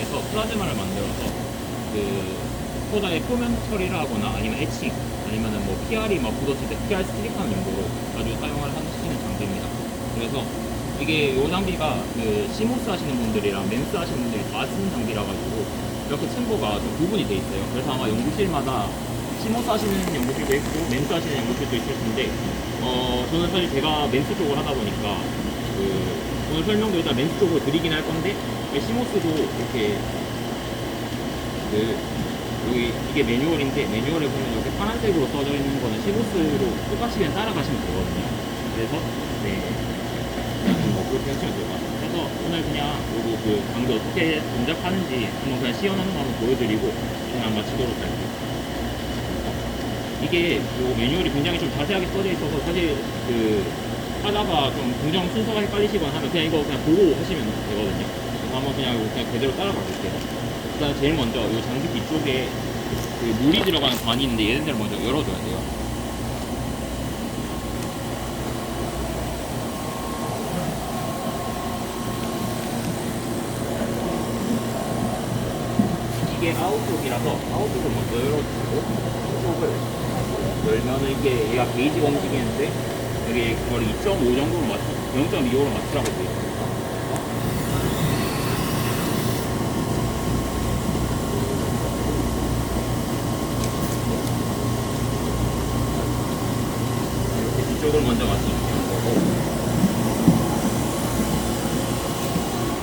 이용해서 플라즈마를 만들어서 그 포자의 표면 처리를 하거나 아니면 에칭 아니면은 뭐 PR이 막 굳었을 때 PR 스틱하는 용도로 아주 사용을 하시는 장비입니다. 그래서 이게 요 장비가 그 시모스 하시는 분들이랑 멘스 하시는 분들이 다 쓰는 장비라 가지고 이렇게 챔버가 좀 구분이 돼 있어요. 그래서 아마 연구실마다 시모스 하시는 연구실도 있고 멘스 하시는 연구실도 있을 텐데 저는 사실 제가 멘스 쪽을 하다 보니까 그 오늘 설명도 일단 멘스 쪽으로 드리긴 할 건데 시모스도 이렇게 그 여기 이게 매뉴얼인데 매뉴얼에 보면 이렇게 파란색으로 써져 있는 거는 시모스로 똑같이 그냥 따라가시면 되거든요. 그래서 네. 뭐 그렇게 하시면 돼요. 그래서 오늘 그냥 요거 그 장비 어떻게 동작하는지 한번 그냥 시연하는 거 한번 보여드리고 그냥 마치도록 할게요. 이게 요 매뉴얼이 굉장히 좀 자세하게 써져 있어서 사실 그 하다가 좀 공정 순서가 헷갈리시거나 하면 그냥 이거 그냥 보고 하시면 되거든요. 그래서 한번 그냥 이거 그냥 그대로 따라가 볼게요. 일단 제일 먼저 이 장비 뒤쪽에 그 물이 들어가는 관이 있는데 얘네들 먼저 열어줘야 돼요. 이게 아웃쪽이라서 아웃쪽을 먼저 열어주고 아웃쪽을 열면은 이게 얘가 게이지가 움직이는데 여기 그걸 2.5 정도로 맞춰 0.25로 맞추라고 되어 있어요. 이렇게 뒤쪽을 먼저 맞춰주시는 거고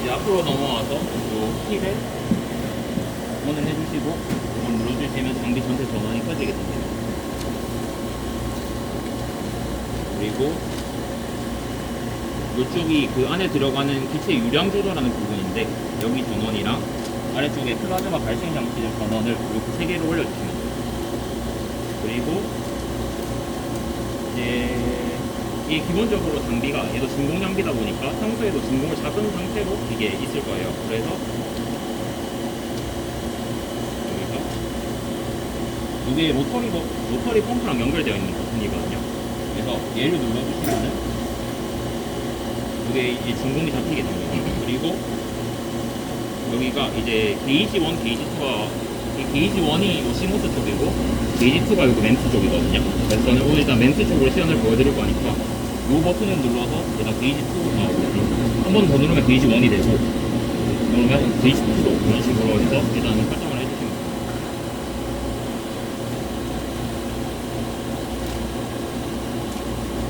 이제 앞으로 넘어와서 이 팁에 전원을 해주시고 이걸 눌러주시면 장비 전체 전원이 켜지게 됩니다. 그리고 이쪽이 그 안에 들어가는 기체 유량 조절하는 부분인데 여기 전원이랑 아래쪽에 플라즈마 발생 장치들 전원을 이렇게 세 개로 올려주시면 돼요. 그리고 이제 이게 기본적으로 장비가 얘도 진공 장비다 보니까 평소에도 진공을 잡은 상태로 이게 있을 거예요. 그래서 여기서 이게 로터리 펌프랑 연결되어 있는 버튼이거든요. 그래서 얘를 눌러주시면은 이게 이제 진공이 잡히게 됩니다. 그리고 여기가 이제 게이지 1, 게이지 2가 게이지 1이 시모스 쪽이고 게이지 2가 여기 멘스 쪽이거든요. 그래서 저는 오늘 일단 멘스 쪽으로 시연을 보여드릴 거니까 이 버튼을 눌러서 일단 게이지 2로 나오고 한 번 더 누르면 게이지 1이 되고 그러면 게이지 2로 이런 식으로 해서 일단은 설정을 해주시면 됩니다.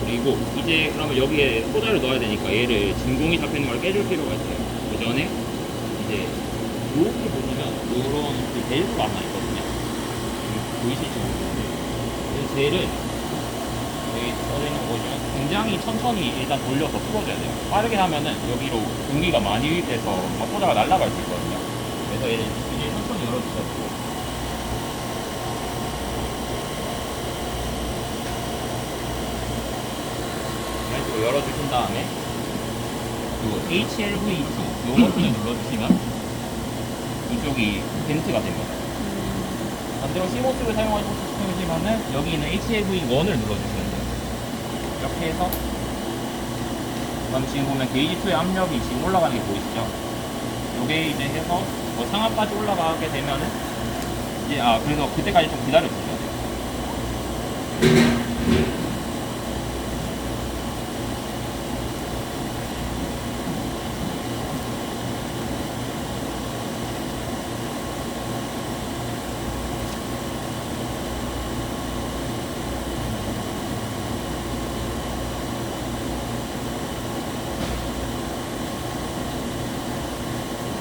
그리고 이제 그러면 여기에 소자를 넣어야 되니까 얘를 진공이 잡혀있는 걸 깨줄 필요가 있어요. 그 전에 이제 이렇게 보시면 이런 그 벨트가 하나 있거든요. 보이시죠? 이 젤을 여기 써져 있는 거 보시면 굉장히 천천히 일단 돌려서 풀어줘야 돼요. 빠르게 하면은 여기로 공기가 많이 유입돼서 막 소자가 날아갈 수 있거든요. 그래서 얘를 굉장히 천천히 열어주셔도 열어주신 다음에 이 HLV2 요 버튼을 눌러주시면 이쪽이 벤트가 됩니다. 반대로 시모스를 사용하고 싶으시면은 여기 있는 HLV1을 눌러주시면 돼요. 이렇게 해서 그럼 지금 보면 게이지2의 압력이 지금 올라가는 게 보이시죠? 요게 이제 해서 뭐 상하까지 올라가게 되면은 이제 그래서 그때까지 좀 기다려주셔야 돼요.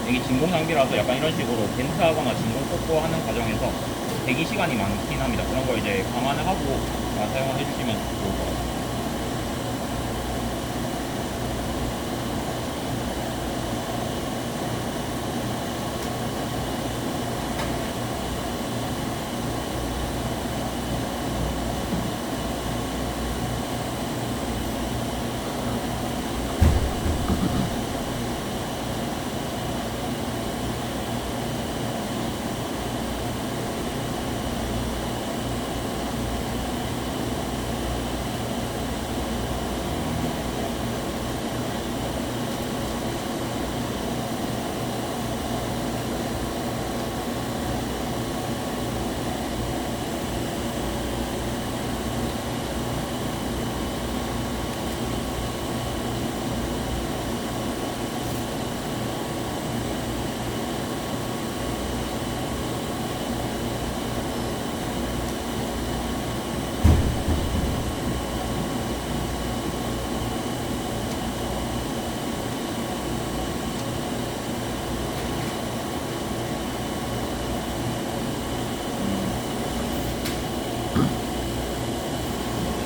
이게 진공 장비라서 약간 이런 식으로 벤트하거나 진공 뽑고 하는 과정에서 대기 시간이 많긴 합니다. 그런 거 이제 감안을 하고 사용을 해주시면 좋을 것 같아요.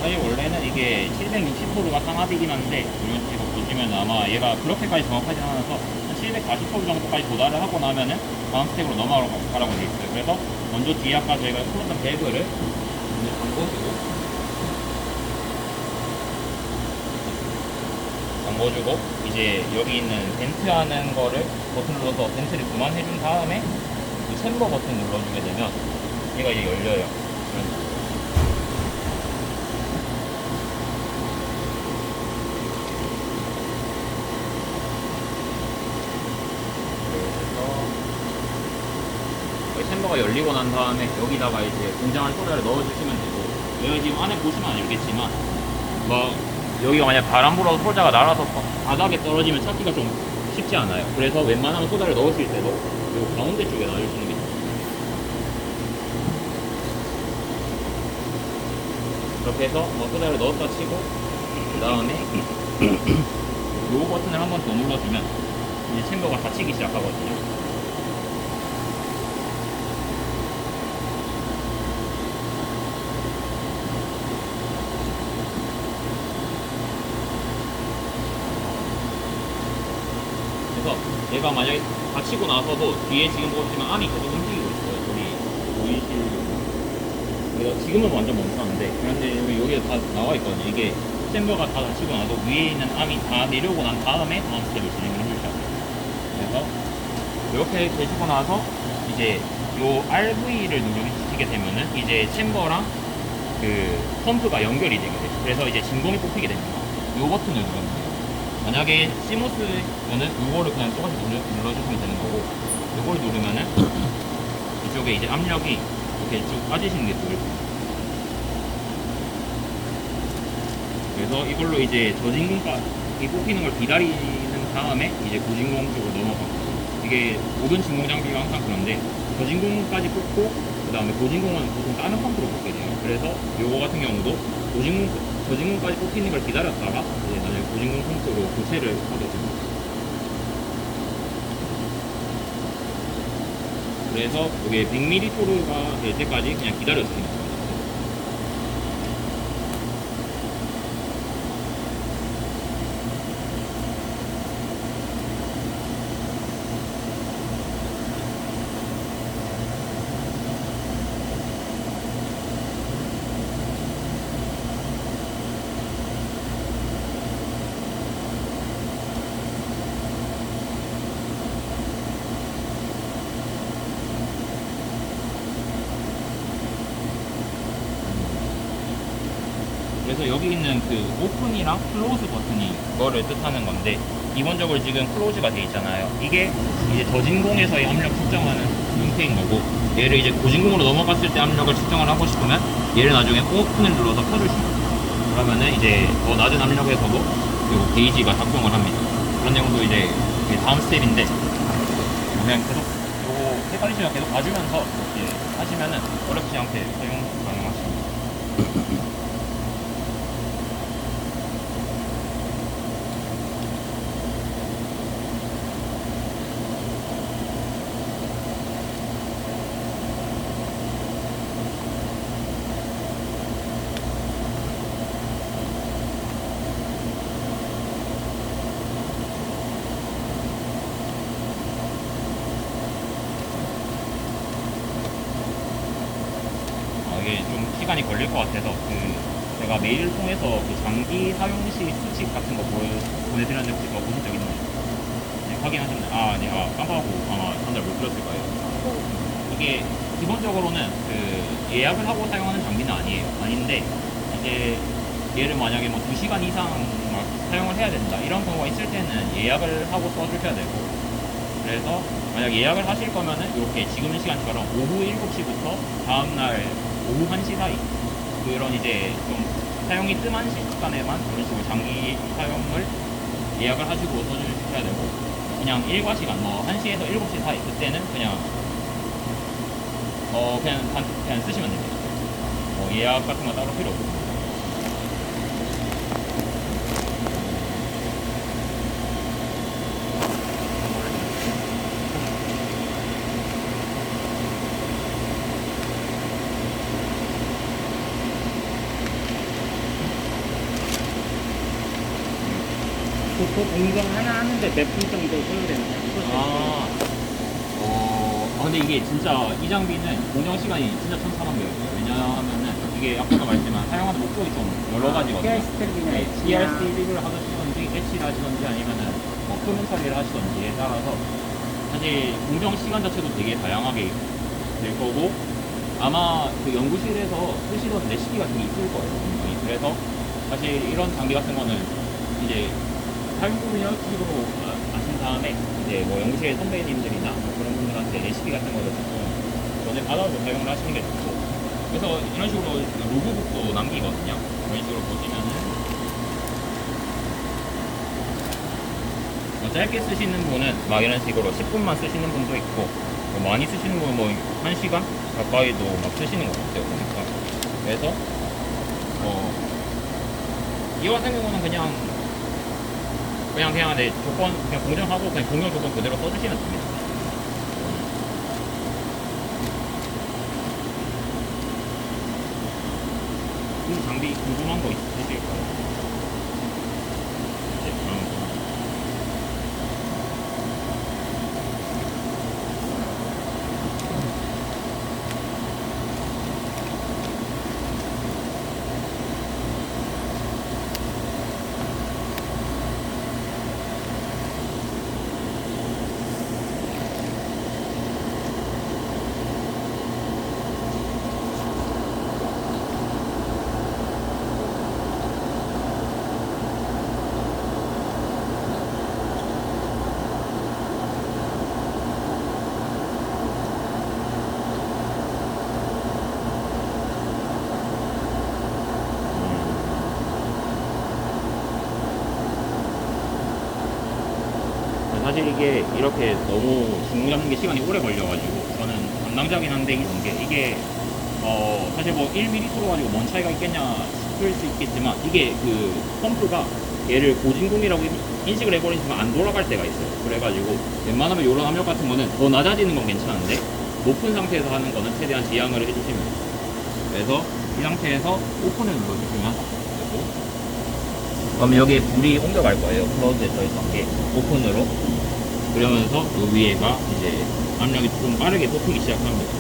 사실 원래는 이게 760호루가 상하비긴 한데 이거 보시면 아마 얘가 그렇게까지 정확하지 않아서 한 740호루 정도까지 도달을 하고 나면은 다음 스텝으로 넘어가라고 돼 있어요. 그래서 먼저 뒤에 아까 저희가 풀었던 밸브를 먼저 잠궈주고 이제 여기 있는 벤트 하는 거를 버튼 눌러서 벤트를 그만해준 다음에 이 챔버 버튼 눌러주게 되면 얘가 이제 열려요. 챔버가 열리고 난 다음에 여기다가 이제 공장한 소다를 넣어주시면 되고, 여기 지금 안에 보시면 알겠지만 뭐 여기가 만약 바람 불어서 소다가 날아서 바닥에 떨어지면 찾기가 좀 쉽지 않아요. 그래서 웬만하면 소다를 넣으실 때도 이 가운데 쪽에 놔주시는 게 좋아요. 그렇게 해서 뭐 소다를 넣었다 치고 그 다음에 요 버튼을 한 번 더 눌러주면 이제 챔버가 닫히기 시작하거든요. 얘가 만약에 닫히고 나서도 뒤에 지금 보시면 암이 계속 움직이고 있어요. 여기 보이실, 지금은 완전 멈췄는데, 그런데 여기에 다 나와 있거든요. 이게 챔버가 다 닫히고 나서 위에 있는 암이 다 내려오고 난 다음에 다음 스텝을 진행을 해주셔야 돼요. 그래서 이렇게 되시고 나서 이제 요 RV를 누르시게 되면은 이제 챔버랑 그 펌프가 연결이 되게 돼요. 그래서 이제 진공이 뽑히게 됩니다. 요 버튼을 누르면 돼요. 만약에 시모스면은 요거를 그냥 똑같이 눌러주시면 되는 거고, 요걸 누르면은 이쪽에 이제 압력이 이렇게 쭉 빠지시는 게 보여요. 그래서 이걸로 이제 저진공이 뽑히는 걸 기다리는 다음에 이제 고진공 쪽으로 넘어가고, 이게 모든 진공 장비가 항상 그런데 저진공까지 뽑고 그 다음에 고진공은 보통 다른 펌프로 뽑게 돼요. 그래서 요거 같은 경우도 저진공까지 뽑히는 걸 기다렸다가 이제 나중에 고진공 펌프로 교체를 하게 됩니다. 그래서 이게 100ml 토르가 될 때까지 그냥 기다려주시면 됩니다. 그래서 여기 있는 그 오픈이랑 클로즈 버튼이 그거를 뜻하는 건데, 기본적으로 지금 클로즈가 돼 있잖아요. 이게 이제 저진공에서의 압력 측정하는 형태인 거고, 얘를 이제 고진공으로 넘어갔을 때 압력을 측정을 하고 싶으면 얘를 나중에 오픈을 눌러서 켜주시면 돼요. 그러면은 이제 더 낮은 압력에서도 요 게이지가 작동을 합니다. 그런 내용도 이제 다음 스텝인데, 그냥 계속 요거 헷갈리시면 계속 봐주면서 이렇게 하시면은 어렵지 않게 사용 가능하십니다. 이게 좀 시간이 걸릴 것 같아서 제가 메일을 통해서 그 장기 사용 시 수칙 같은 거 보내드렸는데 혹시 그거 보신 적 있나요? 네, 확인하셨나요? 깜빡하고 아마 전달 못 드렸을 거예요. 이게 기본적으로는 그 예약을 하고 사용하는 장비는 아닌데 이제 얘를 만약에 뭐 2시간 이상 막 사용을 해야 된다 이런 경우가 있을 때는 예약을 하고 써주셔야 되고, 그래서 만약 예약을 하실 거면은 이렇게 지금 시간처럼 오후 7시부터 다음날 오후 1시 사이 그런 이제 좀 사용이 뜸한 시간에만 그런 식으로 장기 사용을 예약을 하시고 써주셔야 되고, 그냥 일과 시간 뭐 1시에서 7시 사이 그때는 그냥 그냥 쓰시면 됩니다. 예약 같은 거 따로 필요 없고. 그 공정 하나 하는데 몇 분 정도 소요되나요? 근데 이게 진짜 이 장비는 공정 시간이 진짜 천차만별이에요. 왜냐하면은 이게 아까도 말했지만 사용하는 목적이 좀 여러 가지거든요. PR 스텝이나 네, H나 PR 스텝을 하시던지 H를 하시던지 아니면은 뭐 표면 처리를 하시던지에 따라서 사실 공정 시간 자체도 되게 다양하게 될 거고 아마 그 연구실에서 쓰시던 레시피 같은 게 있을 거예요. 분명히. 그래서 사실 이런 장비 같은 거는 이제 사용법을 이런 식으로 아신 다음에 이제 뭐 연구실 선배님들이나 뭐 그런 분들한테 레시피 같은 거를 조금 전에 받아서 사용을 하시는 게 좋고 그래서 이런 식으로 로그북도 남기거든요. 이런 식으로 보시면은 짧게 쓰시는 분은 막 이런 식으로 10분만 쓰시는 분도 있고 뭐 많이 쓰시는 분은 뭐 1시간 가까이도 막 쓰시는 것 같아요. 보니까. 그래서 이 같은 경우는 그냥 내 조건 그냥 공정하고 그냥 공정 조건 그대로 써주시면 됩니다. 이 장비 궁금한 거 있으실까요? 네, 다음. 사실 이게 이렇게 너무 중국 잡는 게 시간이 오래 걸려가지고 저는 담당자긴 한데 이게 사실 뭐 1mm 로 가지고 뭔 차이가 있겠냐 싶을 수 있겠지만 이게 그 펌프가 얘를 고진공이라고 인식을 해버리지만 안 돌아갈 때가 있어요. 그래가지고 웬만하면 이런 압력 같은 거는 더 낮아지는 건 괜찮은데 높은 상태에서 하는 거는 최대한 지양을 해주시면 돼요. 그래서 이 상태에서 오픈을 눌러주시면 되고 그럼 여기에 불이 옮겨갈 거예요. 클로즈에 더 있던 게 오픈으로. 그러면서 요 위에가 이제 압력이 좀 빠르게 뽑히기 시작합니다.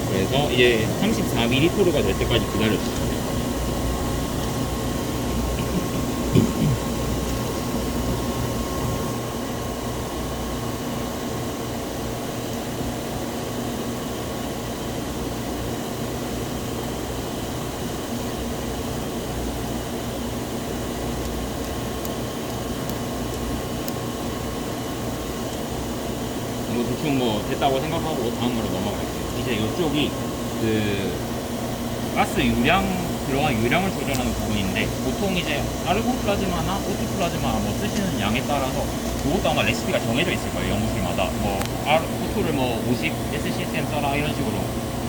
그래서 이제 34ml가 될 때까지 기다려주시면 돼요. 이거 대충 뭐 됐다고 생각하고 다음으로 넘어갈게요. 이제 이쪽이 그 가스 유량 들어간 유량을 조절하는 부분인데 보통 이제 아르곤 플라즈마나 오토 플라즈마 뭐 쓰시는 양에 따라서 그것도 아마 레시피가 정해져 있을 거예요. 연구실마다 뭐 오토를 뭐 50 SCCM 써라 이런 식으로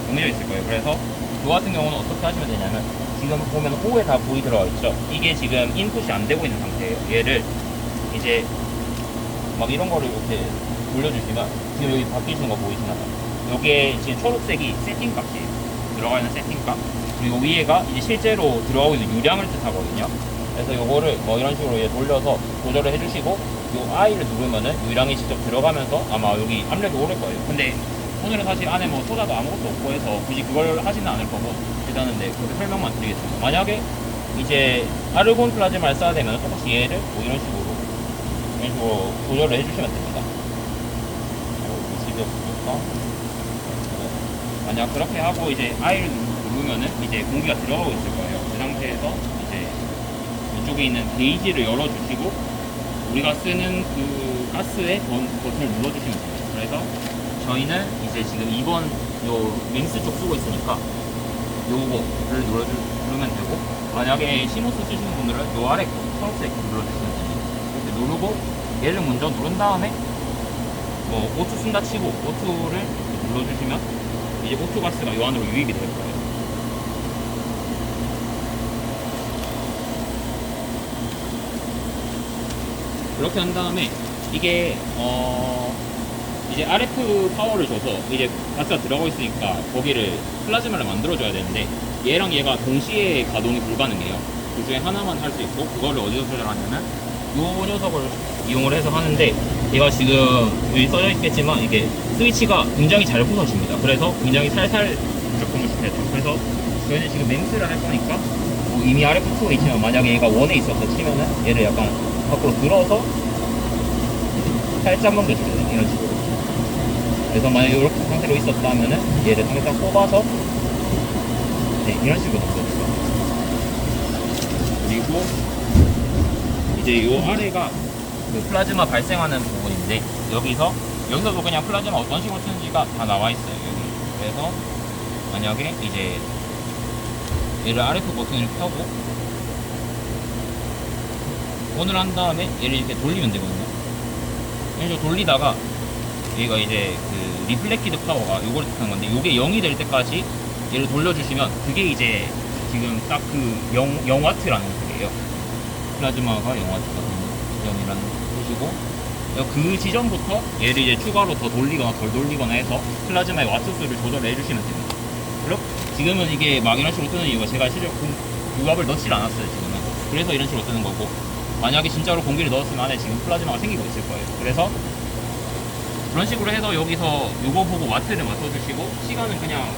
정해져 있을 거예요. 그래서 그 같은 경우는 어떻게 하시면 되냐면 지금 보면 호에 다 불이 들어가 있죠. 이게 지금 인풋이 안 되고 있는 상태예요. 얘를 이제 막 이런 거를 이렇게 돌려주시면 지금 여기 바뀌시는 거 보이시나요? 요게 지금 초록색이 세팅값이에요. 들어가 있는 세팅값. 그리고 위에가 이제 실제로 들어가고 있는 유량을 뜻하거든요. 그래서 요거를 뭐 이런 식으로 얘 돌려서 조절을 해주시고 요 I를 누르면은 유량이 직접 들어가면서 아마 여기 압력이 오를 거예요. 근데 오늘은 사실 안에 뭐 소다도 아무것도 없고 해서 굳이 그걸 하지는 않을 거고 일단은 네, 그렇게 설명만 드리겠습니다. 만약에 이제 아르곤 플라즈마를 써야 되면 똑같이 얘를 뭐 이런 식으로 조절을 해주시면 됩니다. 20이었으니까 만약 그렇게 하고 이제 I를 누르면은 이제 공기가 들어가고 있을 거예요. 그 상태에서 이제 이쪽에 있는 게이지를 열어주시고 우리가 쓰는 그 가스의 버튼을 눌러주시면 됩니다. 그래서 저희는 이제 지금 2번 요 맹스 쪽 쓰고 있으니까 요거를 누르면 되고 만약에 시모스 쓰시는 분들은 요 아래 초록색 눌러주시면 됩니다. 이렇게 누르고 얘를 먼저 누른 다음에 뭐 O2 쓴다 치고 O2를 눌러주시면 이제 O2 가스가 요 안으로 유입이 될 거예요. 그렇게 한 다음에 이게 이제 RF 파워를 줘서 이제 가스가 들어가고 있으니까 거기를 플라즈마를 만들어줘야 되는데 얘랑 얘가 동시에 가동이 불가능해요. 그 중에 하나만 할 수 있고, 그거를 어디서 조절하냐면 요 녀석을 이용을 해서 하는데, 얘가 지금 여기 써져 있겠지만 이게 스위치가 굉장히 잘 부서집니다. 그래서 굉장히 살살 작동을 시켜야 돼요. 그래서 저희는 지금 맹스를 할 거니까 뭐 이미 아래 코트가 있지만, 만약에 얘가 원에 있어서 치면은 얘를 약간 밖으로 들어서 살짝만 더 줄여야 돼요. 이런 식으로. 그래서 만약에 이렇게 상태로 있었다면은 얘를 살짝 뽑아서 네, 이런 식으로 넘겨줘요. 그리고 이제 요 아래가 그 플라즈마 발생하는 부분인데, 여기서도 그냥 플라즈마 어떤 식으로 쓰는지가 다 나와 있어요. 여기. 그래서 만약에 이제 얘를 RF 버튼을 켜고 ON을 한 다음에 얘를 이렇게 돌리면 되거든요. 이렇게 돌리다가 얘가 이제 그 리플렉티드 파워가 요걸 뜻하는 건데, 요게 0이 될 때까지 얘를 돌려주시면, 그게 이제 지금 딱 그 0W라는 소리예요. 플라즈마가 0W거든요. 지점이라는 뜻이고, 그 지점부터 얘를 이제 추가로 더 돌리거나 덜 돌리거나 해서 플라즈마의 와트 수를 조절해 주시면 됩니다. 그리고 지금은 이게 막 이런 식으로 뜨는 이유가, 제가 실제 유압을 넣질 않았어요. 지금은. 그래서 이런 식으로 뜨는 거고, 만약에 진짜로 공기를 넣었으면 안에 지금 플라즈마가 생기고 있을 거예요. 그래서 그런 식으로 해서 여기서 요거 보고 와트를 맞춰주시고, 시간은 그냥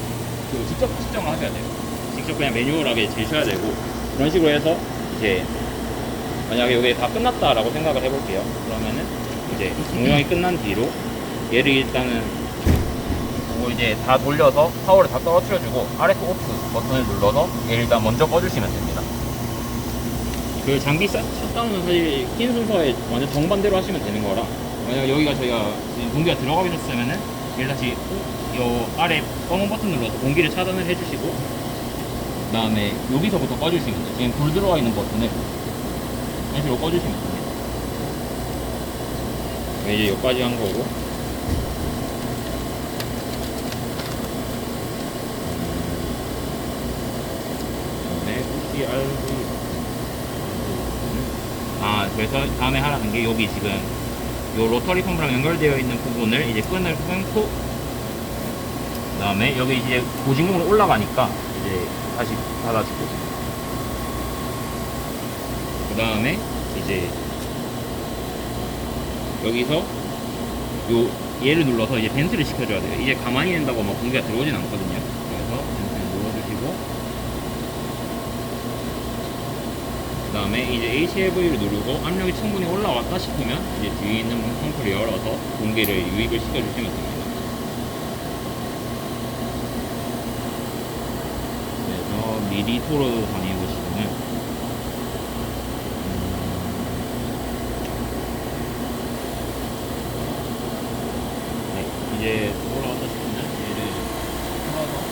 그 직접 측정을 하셔야 돼요. 직접 그냥 매뉴얼하게 재셔야 되고, 그런 식으로 해서 이제 만약에 이게 다 끝났다라고 생각을 해볼게요. 그러면은 이제 동영이 끝난 뒤로 얘를 일단은 이거 이제 다 돌려서 파워를 다 떨어뜨려주고, RF 오프 버튼을 눌러서 얘를 일단 먼저 꺼주시면 됩니다. 그 장비 샷다운은 사실 킨 순서에 완전 정반대로 하시면 되는 거라, 만약 여기가 저희가 공기가 들어가 있었으면은 얘를 다시 요 아래 검은 버튼 눌러서 공기를 차단을 해주시고, 그 다음에 여기서부터 꺼주시면 돼요. 지금 불 들어가 있는 버튼을 이런 식으로 꺼주시면 됩니다. 이제 여기까지 한 거고, 그다음에 CRV. 그래서 다음에 하라는 게, 여기 지금 요 로터리 펌프랑 연결되어 있는 부분을 이제 끈을 끊고, 그 다음에 여기 이제 고진공으로 올라가니까 이제 다시 닫아주고, 그 다음에 이제 여기서 얘를 눌러서 이제 벤트를 시켜줘야 돼요. 이제 가만히 있는다고 막 공기가 들어오진 않거든요. 그래서 벤트를 눌러주시고, 그 다음에 이제 HLV를 누르고 압력이 충분히 올라왔다 싶으면 이제 뒤에 있는 펌프를 열어서 공기를 유입을 시켜주시면 됩니다. 그래서 미리토로 다니보시면 이제 올라왔다 싶으면 얘를 풀어서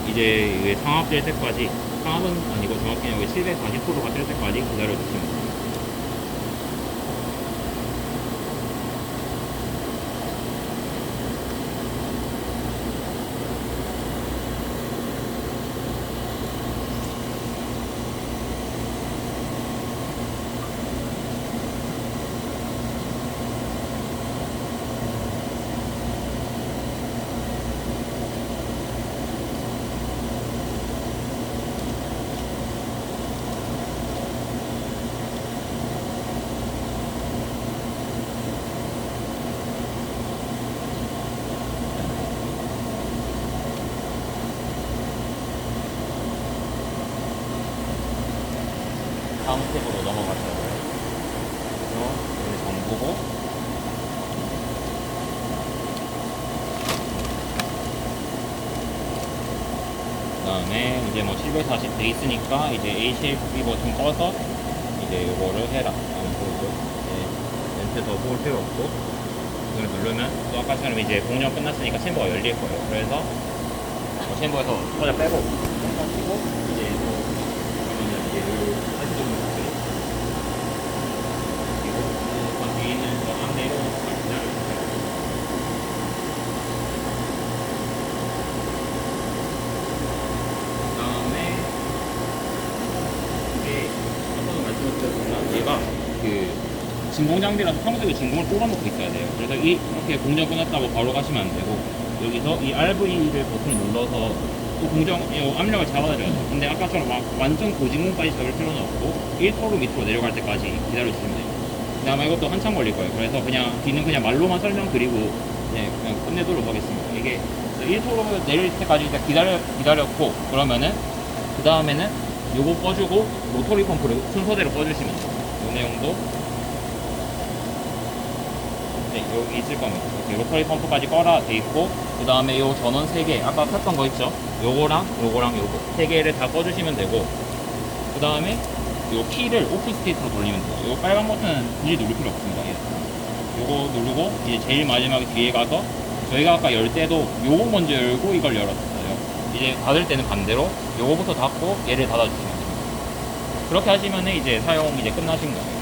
이제 이게 상압될 때까지, 상압은 아니고 정확히 여기 740도가 될 때까지 기다려주시면 됩니다. 다음 스텝으로 넘어가셔야 돼요. 그래서 여기 잠그고, 그 다음에 이제 뭐 740 돼 있으니까 이제 HLV 버튼 꺼서 이제 요거를 해라. 멘트 더 볼 필요 없고, 이걸 누르면 또 아까처럼 이제 공정 끝났으니까 챔버가 열릴 거예요. 그래서 챔버에서 소자 빼고 펴시고, 이제 그러면 얘를 다시 좀 진공 장비라서 평소에 진공을 뽑아놓고 있어야 돼요. 그래서 이렇게 공정 끊었다고 바로 가시면 안 되고 여기서 이 RV를 버튼을 눌러서 또 공정 압력을 잡아줘야죠. 근데 아까처럼 막 완전 고진공까지 잡을 필요는 없고 1토로 밑으로 내려갈 때까지 기다려주시면 돼요. 근데 아마 이것도 한참 걸릴 거예요. 그래서 그냥 뒤는 그냥 말로만 설명드리고 그냥 끝내도록 하겠습니다. 이게 1토로 내릴 때까지 일단 기다렸고 그러면은 그 다음에는 요거 꺼주고 로터리 펌프를 순서대로 꺼주시면 돼요. 이 내용도 여기 있을 겁니다. 이렇게 로터리 펌프까지 꺼라 돼 있고 그 다음에 요 전원 3개 아까 샀던 거 있죠? 요거랑 요거 3개를 다 꺼주시면 되고 그 다음에 요 키를 오프 스테이트로 돌리면 돼요. 요 빨간 버튼은 굳이 누를 필요 없습니다. 요거 누르고 이제 제일 마지막에 뒤에 가서 저희가 아까 열 때도 요거 먼저 열고 이걸 열었어요. 이제 닫을 때는 반대로 요거부터 닫고 얘를 닫아주시면 됩니다. 그렇게 하시면 이제 사용 이제 끝나신 거예요.